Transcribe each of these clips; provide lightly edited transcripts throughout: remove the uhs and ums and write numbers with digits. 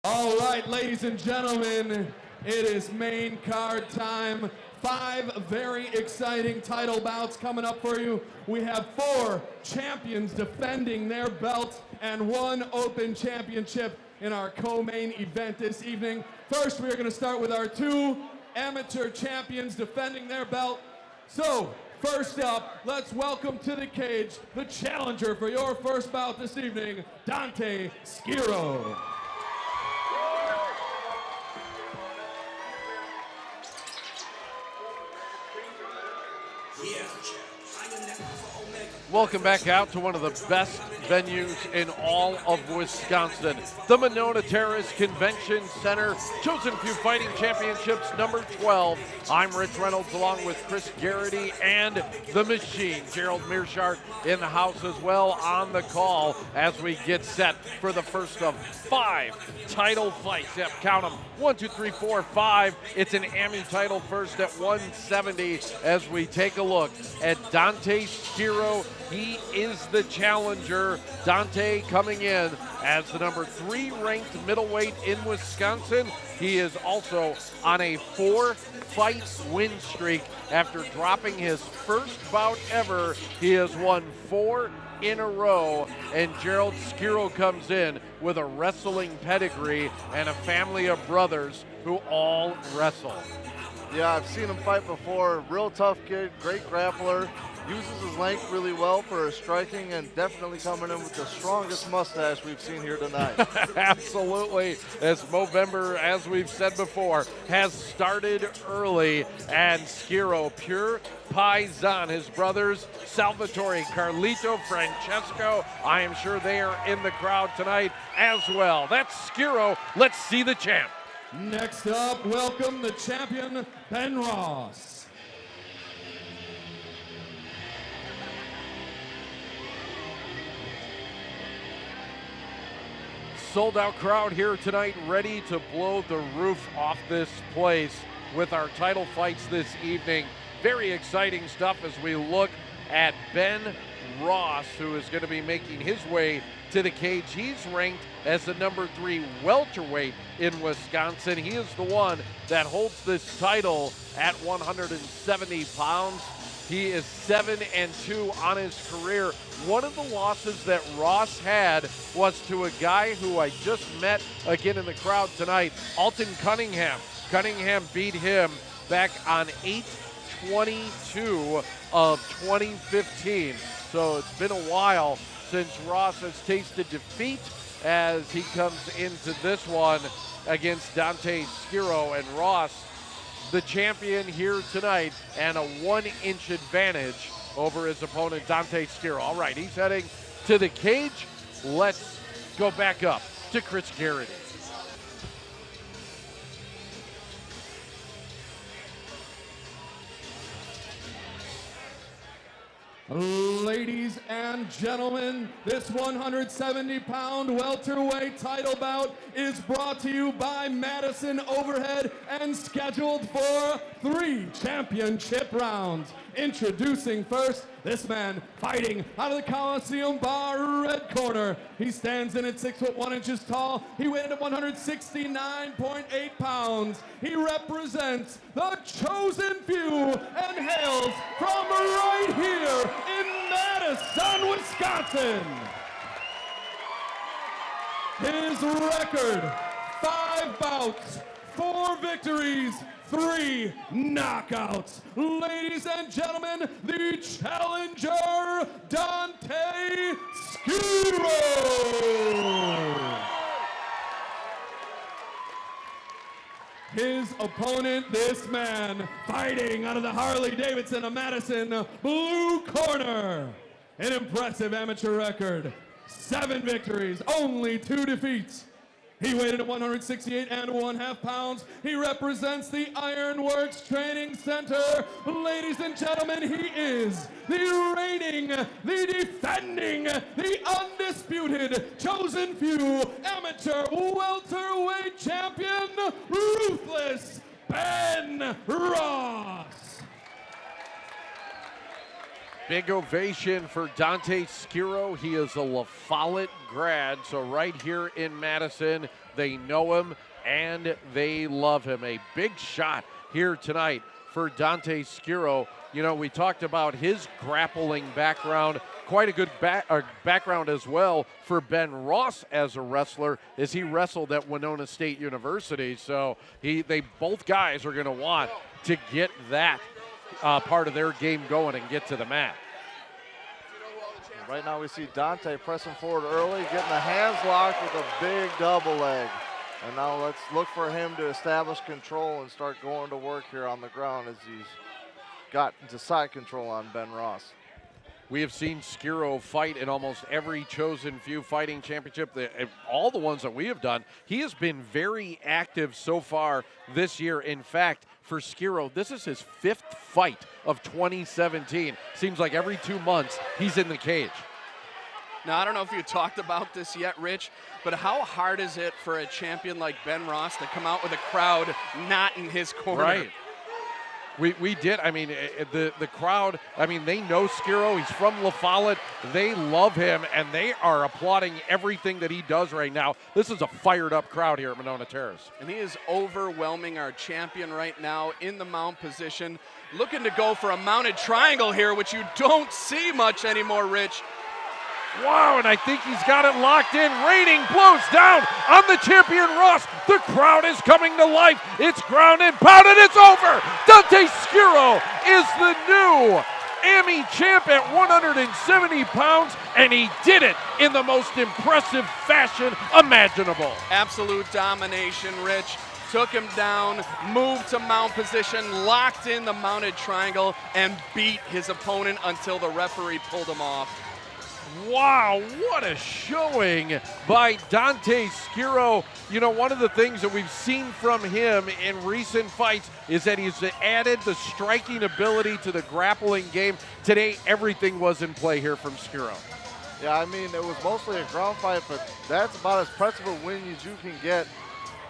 All right, ladies and gentlemen, it is main card time. 5 very exciting title bouts coming up for you. We have 4 champions defending their belts and 1 open championship in our co-main event this evening. First, we are going to start with our 2 amateur champions defending their belt. So, first up, let's welcome to the cage the challenger for your first bout this evening, Dante Schiro. Welcome back out to one of the best venues in all of Wisconsin, the Monona Terrace Convention Center, Chosen Few Fighting Championships number 12. I'm Rich Reynolds along with Chris Garrity and The Machine. Gerald Mearshart in the house as well on the call as we get set for the first of 5 title fights. Yep, count them. 1, 2, 3, 4, 5. It's an AMI title first at 170 as we take a look at Dante Schiro. He is the challenger. Dante coming in as the number 3 ranked middleweight in Wisconsin. He is also on a 4-fight win streak after dropping his first bout ever. He has won 4 in a row, and Gerald Schiro comes in with a wrestling pedigree and a family of brothers who all wrestle. Yeah, I've seen him fight before. Real tough kid, great grappler. Uses his length really well for his striking, and definitely coming in with the strongest mustache we've seen here tonight. Absolutely. As Movember, as we've said before, has started early, and Schiro, pure Paisan, his brothers, Salvatore, Carlito, Francesco, I am sure they are in the crowd tonight as well. That's Schiro. Let's see the champ. Next up, welcome the champion, Ben Ross. Sold out crowd here tonight, ready to blow the roof off this place with our title fights this evening. Very exciting stuff as we look at Ben Ross, who is going to be making his way to the cage. He's ranked as the number 3 welterweight in Wisconsin. He is the one that holds this title at 170 pounds. He is 7-2 on his career. One of the losses that Ross had was to a guy who I just met again in the crowd tonight, Alton Cunningham. Cunningham beat him back on 8/22 of 2015. So it's been a while since Ross has tasted defeat as he comes into this one against Dante Schiro, and Ross, the champion here tonight, and a 1-inch advantage over his opponent, Dante Schiro. All right, he's heading to the cage. Let's go back up to Chris Garrity. Ladies and gentlemen, this 170-pound welterweight title bout is brought to you by Madison Overhead and scheduled for 3 championship rounds. Introducing first, this man fighting out of the Coliseum Bar red corner. He stands in at 6 foot 1 inches tall. He weighed at 169.8 pounds. He represents the Chosen Few and hails from right here in Madison, Wisconsin. His record, 5 bouts, 4 victories, 3 knockouts. Ladies and gentlemen, the challenger, Dante Schiro. His opponent, this man, fighting out of the Harley-Davidson of Madison, blue corner. An impressive amateur record, 7 victories, only 2 defeats. He weighed at 168.5 pounds. He represents the Ironworks Training Center. Ladies and gentlemen, he is the reigning, the defending, the undisputed, Chosen Few amateur welterweight champion, Ruthless Ben Ross. Big ovation for Dante Schiro. He is a La Follette grad, so right here in Madison, They know him and they love him. A big shot here tonight for Dante Schiro. You know, we talked about his grappling background. Quite a good background as well for Ben Ross as a wrestler, as he wrestled at Winona State University. So both guys are going to want to get that part of their game going and get to the mat. Right now we see Dante pressing forward early, getting the hands locked with a big double leg. And now let's look for him to establish control and start going to work here on the ground as he's got into side control on Ben Ross. We have seen Schiro fight in almost every Chosen Few Fighting Championship, all the ones that we have done. He has been very active so far this year. In fact, for Schiro, this is his 5th fight of 2017. Seems like every 2 months he's in the cage. Now, I don't know if you talked about this yet, Rich, but how hard is it for a champion like Ben Ross to come out with a crowd not in his corner? Right. We did. I mean, the crowd, I mean, they know Schiro. He's from La Follette. They love him, and they are applauding everything that he does right now. This is a fired-up crowd here at Winona Terrace. And he is overwhelming our champion right now in the mount position, looking to go for a mounted triangle here, which you don't see much anymore, Rich. Wow, and I think he's got it locked in. Rating blows down on the champion Ross. The crowd is coming to life. It's ground and pounded. It's over. Dante Schiro is the new AMI champ at 170 pounds, and he did it in the most impressive fashion imaginable. Absolute domination, Rich. Took him down, moved to mount position, locked in the mounted triangle, and beat his opponent until the referee pulled him off. Wow, what a showing by Dante Schiro. You know, one of the things that we've seen from him in recent fights is that he's added the striking ability to the grappling game. Today, everything was in play here from Schiro. Yeah, I mean, it was mostly a ground fight, but that's about as impressive a win as you can get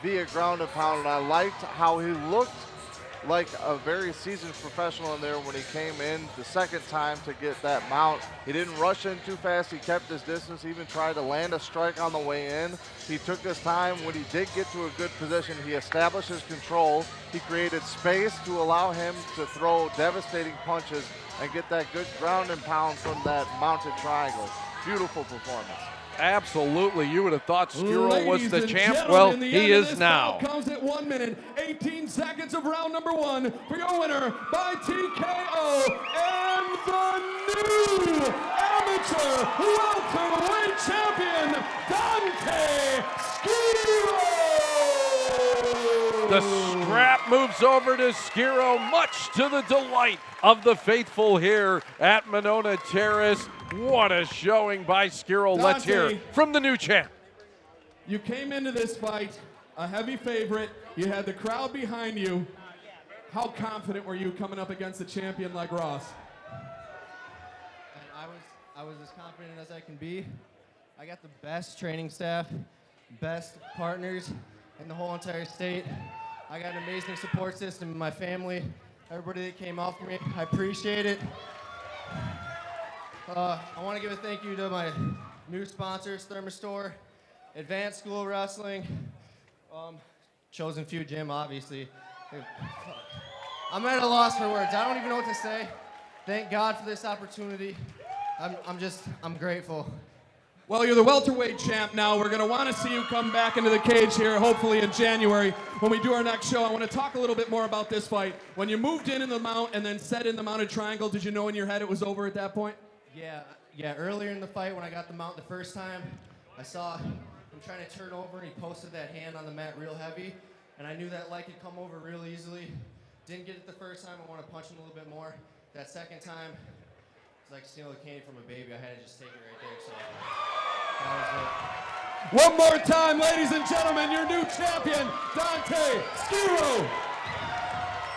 via ground and pound. And I liked how he looked like a very seasoned professional in there when he came in the second time to get that mount. He didn't rush in too fast. He kept his distance, even tried to land a strike on the way in. He took his time. When he did get to a good position, he established his control. He created space to allow him to throw devastating punches and get that good ground and pound from that mounted triangle. Beautiful performance. Absolutely. You would have thought Schiro was Ladies the and champ. gentlemen, Well, the he end of is this now. bout comes at 1 minute, 18 seconds of round number 1 for your winner by TKO and the new amateur welterweight champion, Dante Schiro. The strap moves over to Schiro, much to the delight of the faithful here at Winona Terrace. What a showing by Schiro. Dante, let's hear from the new champ. You came into this fight a heavy favorite. You had the crowd behind you. How confident were you coming up against a champion like Ross? I was as confident as I can be. I got the best training staff, best partners in the whole entire state. I got an amazing support system in my family. Everybody that came out for me, I appreciate it. I want to give a thank you to my new sponsors, Thermostore, Advanced School Wrestling, Chosen Few Gym, obviously. I'm at a loss for words. I don't even know what to say. Thank God for this opportunity. I'm grateful. Well, you're the welterweight champ now. We're going to want to see you come back into the cage here, hopefully in January. When we do our next show, I want to talk a little bit more about this fight. When you moved in the mount and then set in the mounted triangle, did you know in your head it was over at that point? Yeah, earlier in the fight when I got the mount the first time, I saw him trying to turn over and he posted that hand on the mat real heavy, and I knew that leg could come over real easily. Didn't get it the first time. I want to punch him a little bit more. That second time, it's like stealing a candy from a baby. I had to just take it right there, so that was it. One more time, ladies and gentlemen, your new champion, Dante Schiro.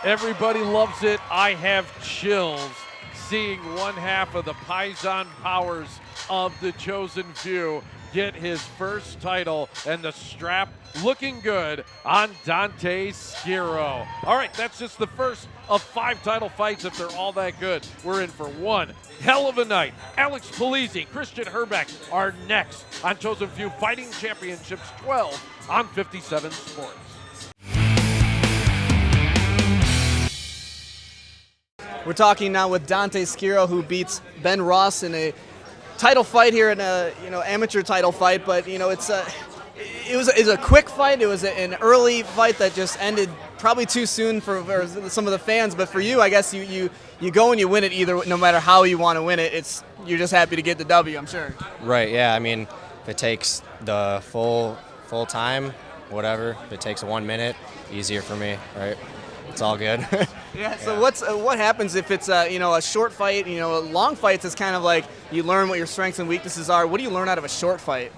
Everybody loves it. I have chills seeing one half of the Paisan powers of the Chosen Few get his first title, and the strap looking good on Dante Schiro. All right, that's just the first of 5 title fights. If they're all that good, we're in for one hell of a night. Alex Polizzi, Christian Herbeck are next on Chosen Few Fighting Championships 12 on 57 Sports. We're talking now with Dante Schiro, who beats Ben Ross in a title fight here in a amateur title fight. But it was a quick fight. It was an early fight that just ended probably too soon for some of the fans. But for you, I guess you go and you win it either, no matter how you want to win it. You're just happy to get the W, I'm sure. Right. Yeah. I mean, if it takes the full time, whatever. If it takes 1 minute, easier for me. Right. It's all good. Yeah. So what happens if it's a short fight? Long fights is kind of like you learn what your strengths and weaknesses are. What do you learn out of a short fight?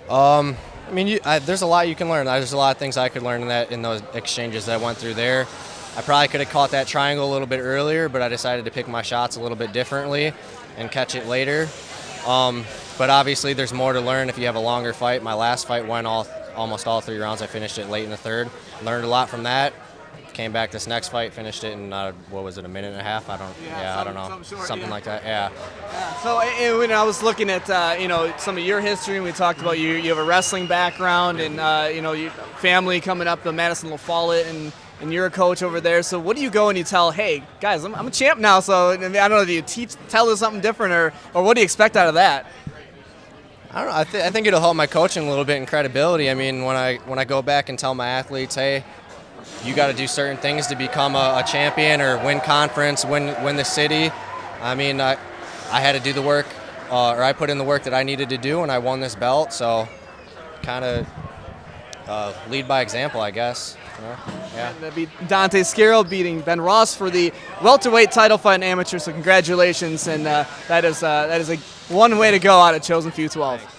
I mean, there's a lot you can learn. There's a lot of things I could learn in those exchanges that I went through there. I probably could have caught that triangle a little bit earlier, but I decided to pick my shots a little bit differently and catch it later. But obviously, there's more to learn if you have a longer fight. My last fight went almost all 3 rounds. I finished it late in the third. Learned a lot from that. Came back this next fight, finished it in what was it, a minute and a half? I don't know, something like that. Yeah. So when I was looking at some of your history, and we talked about you have a wrestling background, and your family coming up, the Madison La Follette, and you're a coach over there. So what do you go and you tell? Hey guys, I'm a champ now. So I don't know, do you tell us something different, or what do you expect out of that? I don't know. I think it'll help my coaching a little bit in credibility. I mean, when I go back and tell my athletes, hey, you got to do certain things to become a champion or win conference, win the city. I mean, I had to do the work, or I put in the work that I needed to do, and I won this belt. So, kind of lead by example, I guess. Yeah. And that'd be Dante Schiro beating Ben Ross for the welterweight title fight in amateur. So congratulations, and that is one way to go out at Chosen Few 12.